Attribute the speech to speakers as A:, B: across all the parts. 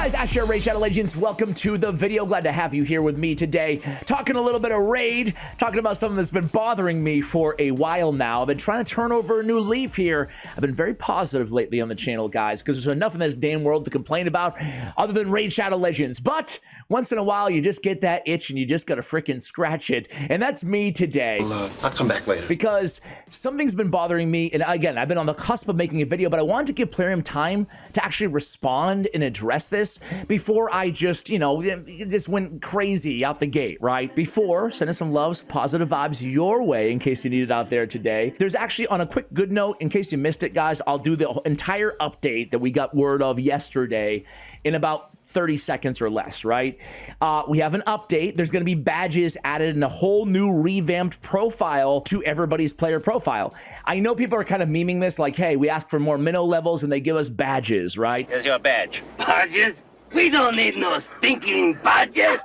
A: guys, Ash here, Raid Shadow Legends. Welcome to the video. Glad to have you here with me today. Talking a little bit of Raid, talking about something that's been bothering me for a while now. I've been trying to turn over a new leaf here. I've been very positive lately on the channel, guys, because there's enough in this damn world to complain about other than Raid Shadow Legends. But once in a while, you just get that itch and you just gotta freaking scratch it. And that's me today.
B: I'll come back later.
A: Because something's been bothering me. And again, I've been on the cusp of making a video, but I wanted to give Plarium time to actually respond and address this before I just, just went crazy out the gate, right? Before sending some loves, positive vibes your way in case you need it out there today. There's actually, on a quick good note, in case you missed it, guys, I'll do the entire update that we got word of yesterday in about 30 seconds or less, right? We have an update. There's going to be badges added and a whole new revamped profile to everybody's player profile. I know people are kind of memeing this like, hey, we ask for more minnow levels and they give us badges, right?
C: Here's your badge. Badges? We don't need no stinking badges.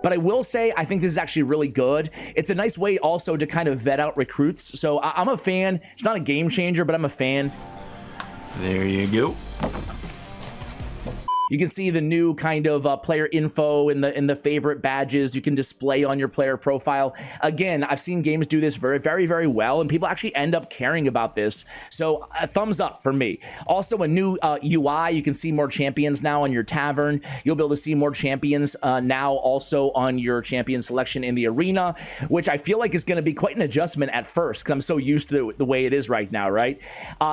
A: But I will say, I think this is actually really good. It's a nice way also to kind of vet out recruits. So I'm a fan. It's not a game changer, but I'm a fan.
B: There you go.
A: You can see the new kind of player info in the favorite badges you can display on your player profile. Again, I've seen games do this very, very, very well, and people actually end up caring about this. So a thumbs up for me. Also, a new UI. You can see more champions now on your tavern. You'll be able to see more champions now also on your champion selection in the arena, which I feel like is going to be quite an adjustment at first because I'm so used to the way it is right now, right?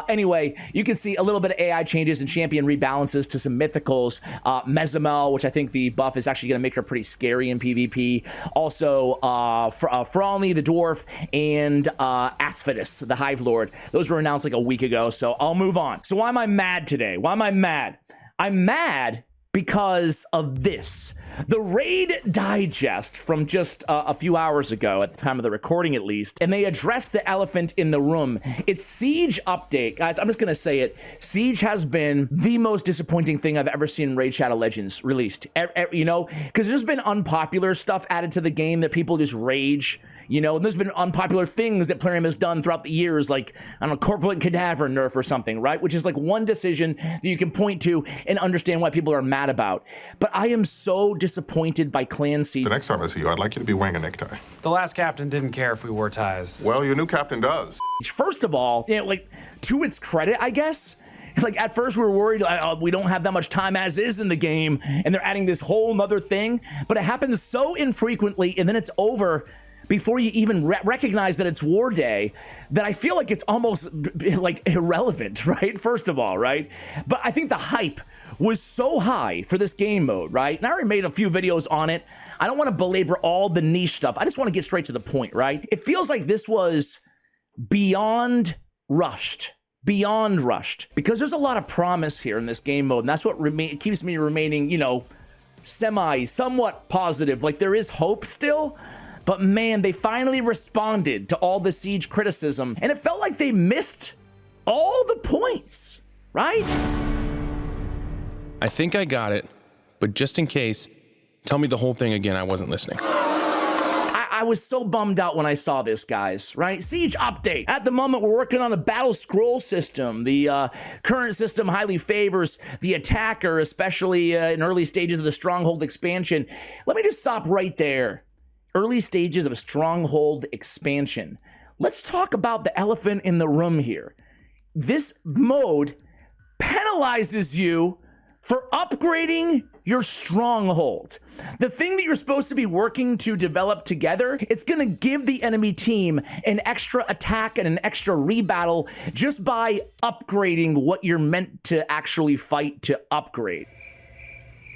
A: Anyway, you can see a little bit of AI changes and champion rebalances to some mythicals. Mezamel, which I think the buff is actually going to make her pretty scary in PvP. Also, Frolny, the dwarf, and Asphodus, the Hive Lord. Those were announced like a week ago, so I'll move on. So why am I mad today? Why am I mad? I'm mad because of this. The Raid Digest from just a few hours ago, at the time of the recording at least, and they addressed the elephant in the room. It's Siege update. Guys, I'm just gonna say it. Siege has been the most disappointing thing I've ever seen in Raid Shadow Legends released. Because there's been unpopular stuff added to the game that people just rage. And there's been unpopular things that Plarium has done throughout the years, like, I don't know, Corpulent Cadaver nerf or something, right? Which is like one decision that you can point to and understand why people are mad about. But I am so disappointed by Clan Siege.
D: The next time I see you, I'd like you to be wearing a necktie.
E: The last captain didn't care if we wore ties.
D: Well, your new captain does.
A: First of all, to its credit, I guess, like at first we were worried we don't have that much time as is in the game and they're adding this whole nother thing, but it happens so infrequently and then it's over before you even recognize that it's War Day, that I feel like it's almost like irrelevant, right? First of all, right? But I think the hype was so high for this game mode, right? And I already made a few videos on it. I don't want to belabor all the niche stuff. I just want to get straight to the point, right? It feels like this was beyond rushed. Beyond rushed. Because there's a lot of promise here in this game mode, and that's what keeps me remaining, somewhat positive. Like there is hope still. But man, they finally responded to all the Siege criticism, and it felt like they missed all the points, right?
F: I think I got it, but just in case, tell me the whole thing again. I wasn't listening.
A: I was so bummed out when I saw this, guys, right? Siege update. At the moment, we're working on a battle scroll system. The current system highly favors the attacker, especially in early stages of the Stronghold expansion. Let me just stop right there. Early stages of Stronghold expansion. Let's talk about the elephant in the room here. This mode penalizes you for upgrading your stronghold. The thing that you're supposed to be working to develop together, it's gonna give the enemy team an extra attack and an extra rebattle just by upgrading what you're meant to actually fight to upgrade.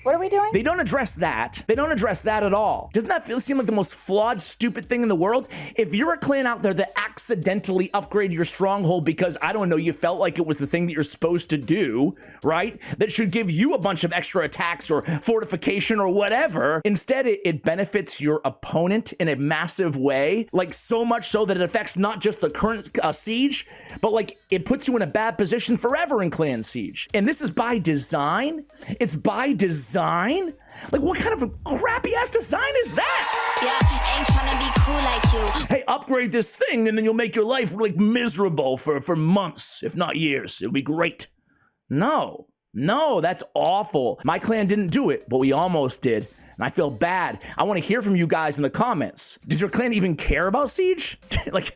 G: What are we doing?
A: They don't address that. They don't address that at all. Doesn't that seem like the most flawed, stupid thing in the world? If you're a clan out there that accidentally upgrade your stronghold because, I don't know, you felt like it was the thing that you're supposed to do, right? That should give you a bunch of extra attacks or fortification or whatever. Instead, it benefits your opponent in a massive way, like so much so that it affects not just the current siege, but like it puts you in a bad position forever in Clan Siege. And this is by design. It's by design. Like, what kind of a crappy ass design is that?
H: Yeah, ain't trying to be cool like you.
A: Hey, upgrade this thing and then you'll make your life like miserable for months, if not years. It'll be great. No. No, that's awful. My clan didn't do it, but we almost did. And I feel bad. I want to hear from you guys in the comments. Does your clan even care about Siege? Like,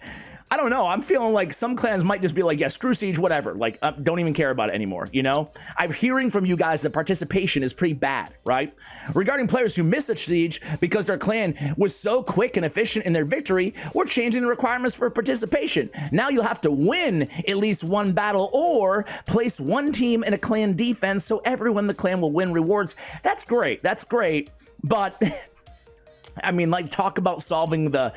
A: I don't know. I'm feeling like some clans might just be like, yeah, screw Siege, whatever. Like, don't even care about it anymore, you know? I'm hearing from you guys that participation is pretty bad, right? Regarding players who miss a Siege because their clan was so quick and efficient in their victory, we're changing the requirements for participation. Now you'll have to win at least one battle or place one team in a clan defense so everyone in the clan will win rewards. That's great. That's great. But, I mean, like, talk about solving the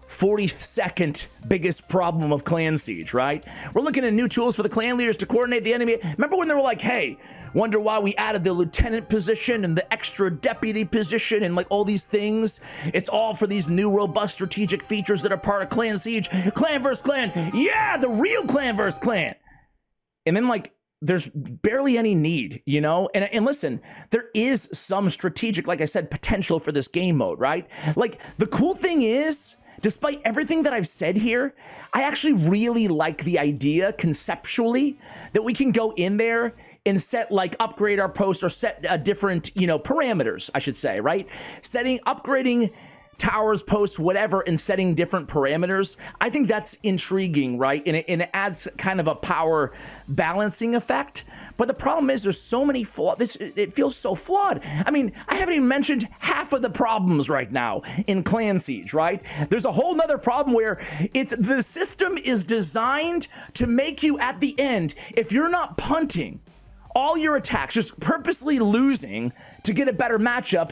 A: 42nd biggest problem of clan siege, right? We're looking at new tools for the clan leaders to coordinate the enemy. Remember when they were like, hey, wonder why we added the lieutenant position and the extra deputy position and like all these things? It's all for these new robust strategic features that are part of clan siege. Clan versus clan. Yeah, the real clan versus clan. And then like, there's barely any need, you know? And listen, there is some strategic, like I said, potential for this game mode, right? Like the cool thing is, despite everything that I've said here, I actually really like the idea conceptually that we can go in there and set like upgrade our posts or set different, you know, parameters, I should say, right? Upgrading towers, posts, whatever, and setting different parameters. I think that's intriguing, right? And it adds kind of a power balancing effect. But the problem is there's so many flaws. It feels so flawed. I mean, I haven't even mentioned half of the problems right now in Clan Siege, right? There's a whole nother problem where the system is designed to make you at the end, if you're not punting all your attacks, just purposely losing to get a better matchup,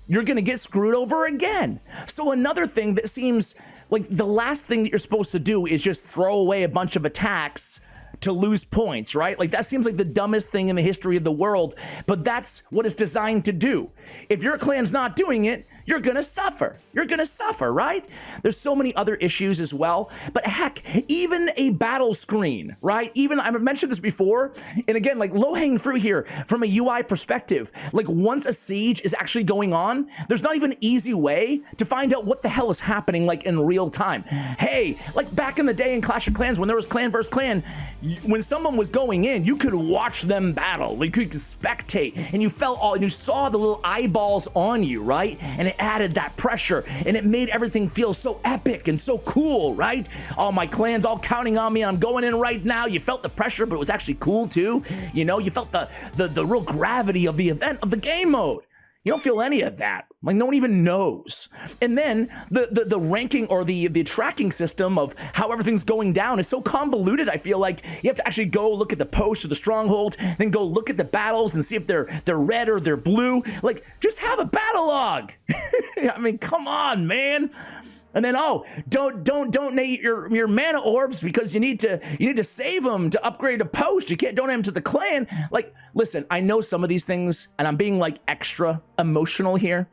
A: you're gonna get screwed over again. So another thing that seems like the last thing that you're supposed to do is just throw away a bunch of attacks to lose points, right? Like that seems like the dumbest thing in the history of the world, but that's what it's designed to do. If your clan's not doing it, you're gonna suffer. You're gonna suffer, right? There's so many other issues as well, but heck, even a battle screen, right? Even, I've mentioned this before, and again, like low-hanging fruit here from a UI perspective, like once a siege is actually going on, there's not even an easy way to find out what the hell is happening like in real time. Hey, like back in the day in Clash of Clans, when there was clan versus clan, when someone was going in, you could watch them battle, like you could spectate, and you saw the little eyeballs on you, right? And it added that pressure and it made everything feel so epic and so cool, right? All my clans all counting on me. I'm going in right now. You felt the pressure, but it was actually cool too. You know, you felt the real gravity of the event of the game mode. You don't feel any of that. Like no one even knows. And then the ranking or the tracking system of how everything's going down is so convoluted. I feel like you have to actually go look at the posts or the strongholds, then go look at the battles and see if they're red or they're blue. Like just have a battle log. I mean, come on, man. And then, oh, don't donate your mana orbs because you need to save them to upgrade a post. You can't donate them to the clan. Like, listen, I know some of these things, and I'm being like extra emotional here,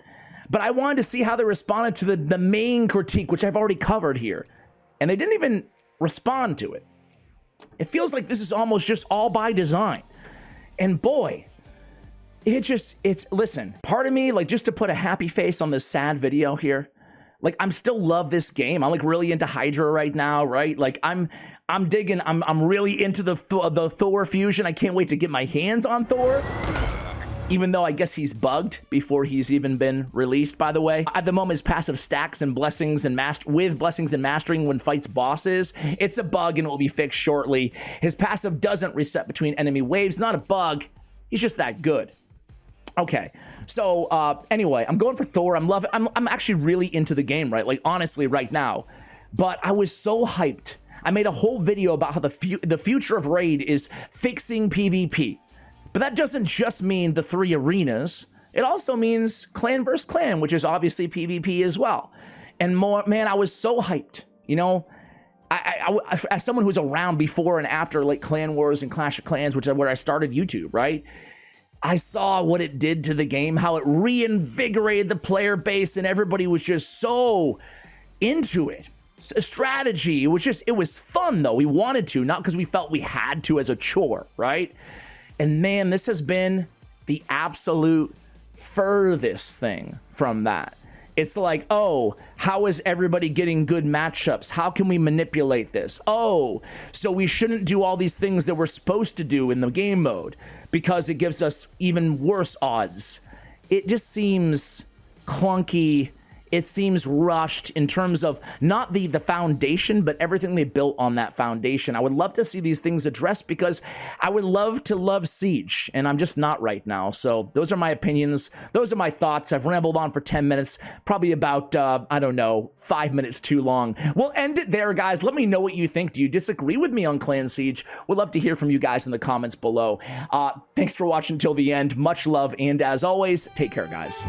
A: but I wanted to see how they responded to the main critique, which I've already covered here, and they didn't even respond to it. It feels like this is almost just all by design, and boy, listen. Part of me, like, just to put a happy face on this sad video here. Like, I'm still love this game. I'm like really into Hydra right now, right? Like I'm digging, I'm really into the Thor fusion. I can't wait to get my hands on Thor. Even though I guess he's bugged before he's even been released, by the way. At the moment, his passive stacks and blessings and blessings and mastering when fights bosses. It's a bug and it will be fixed shortly. His passive doesn't reset between enemy waves. Not a bug. He's just that good. Okay, so anyway, I'm going for Thor. I'm actually really into the game, right? Like honestly, right now. But I was so hyped. I made a whole video about how the future of Raid is fixing PvP. But that doesn't just mean the 3 arenas. It also means clan versus clan, which is obviously PvP as well. And more, man, I was so hyped. You know, I as someone who's around before and after like Clan Wars and Clash of Clans, which is where I started YouTube, right? I saw what it did to the game, how it reinvigorated the player base, and everybody was just so into it. Strategy, it was fun though. We wanted to, not because we felt we had to as a chore, right? And man, this has been the absolute furthest thing from that. It's like, oh, how is everybody getting good matchups? How can we manipulate this? Oh, so we shouldn't do all these things that we're supposed to do in the game mode because it gives us even worse odds. It just seems clunky. It seems rushed in terms of not the foundation, but everything they built on that foundation. I would love to see these things addressed because I would love to love Siege, and I'm just not right now. So those are my opinions. Those are my thoughts. I've rambled on for 10 minutes, probably about, I don't know, 5 minutes too long. We'll end it there, guys. Let me know what you think. Do you disagree with me on Clan Siege? We'd love to hear from you guys in the comments below. Thanks for watching till the end. Much love, and as always, take care, guys.